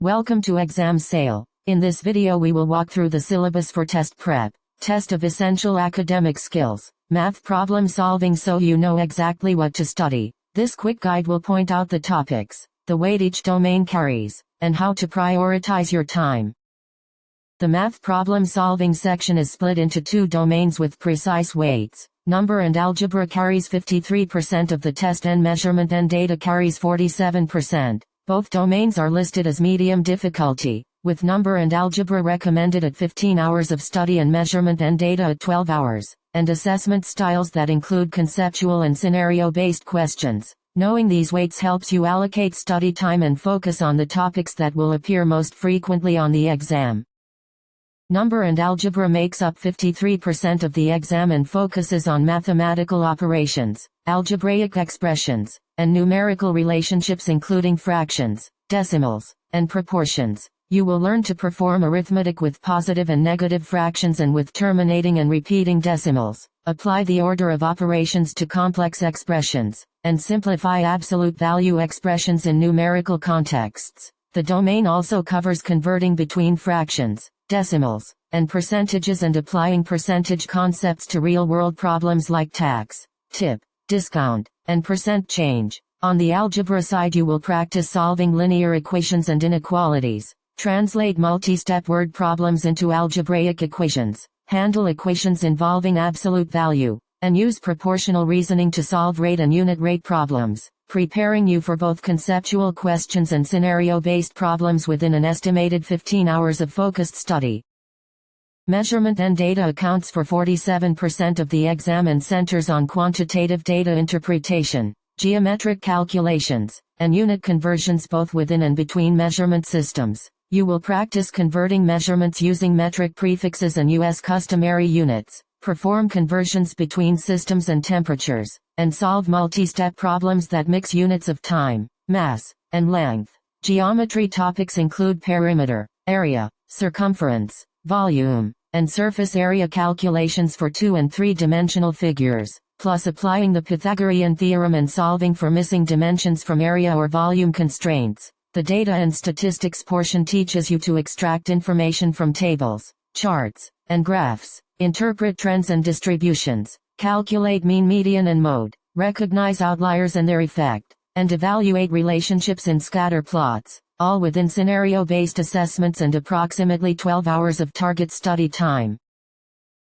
Welcome to Exam Sale. In this video we will walk through the syllabus for test prep, test of essential academic skills, math problem solving so you know exactly what to study. This quick guide will point out the topics, the weight each domain carries, and how to prioritize your time. The math problem solving section is split into two domains with precise weights. Number and algebra carries 53% of the test and measurement and data carries 47%. Both domains are listed as medium difficulty, with number and algebra recommended at 15 hours of study and measurement and data at 12 hours, and assessment styles that include conceptual and scenario-based questions. Knowing these weights helps you allocate study time and focus on the topics that will appear most frequently on the exam. Number and algebra makes up 53% of the exam and focuses on mathematical operations, algebraic expressions, and numerical relationships including fractions, decimals, and proportions. You will learn to perform arithmetic with positive and negative fractions and with terminating and repeating decimals, apply the order of operations to complex expressions, and simplify absolute value expressions in numerical contexts. The domain also covers converting between fractions, decimals, and percentages and applying percentage concepts to real-world problems like tax, tip, discount, and percent change. On the algebra side you will practice solving linear equations and inequalities, translate multi-step word problems into algebraic equations, handle equations involving absolute value, and use proportional reasoning to solve rate and unit rate problems, preparing you for both conceptual questions and scenario-based problems within an estimated 15 hours of focused study. Measurement and data accounts for 47% of the exam and centers on quantitative data interpretation, geometric calculations, and unit conversions both within and between measurement systems. You will practice converting measurements using metric prefixes and US customary units, perform conversions between systems and temperatures, and solve multi-step problems that mix units of time, mass, and length. Geometry topics include perimeter, area, circumference, volume, and surface area calculations for 2- and 3-dimensional figures, plus applying the Pythagorean theorem and solving for missing dimensions from area or volume constraints. The data and statistics portion teaches you to extract information from tables, charts, and graphs, interpret trends and distributions, calculate mean, median and mode, recognize outliers and their effect, and evaluate relationships in scatter plots, all within scenario-based assessments and approximately 12 hours of target study time.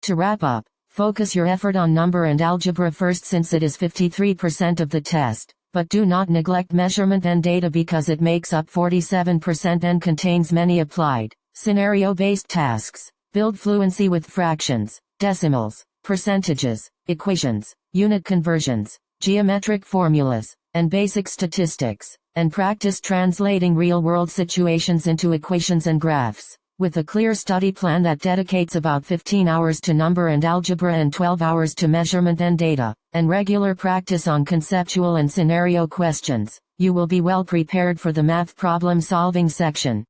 To wrap up, focus your effort on number and algebra first since it is 53% of the test, but do not neglect measurement and data because it makes up 47% and contains many applied, scenario-based tasks. Build fluency with fractions, decimals, percentages, equations, unit conversions, geometric formulas, and basic statistics, and practice translating real-world situations into equations and graphs. With a clear study plan that dedicates about 15 hours to number and algebra and 12 hours to measurement and data, and regular practice on conceptual and scenario questions, you will be well prepared for the math problem solving section.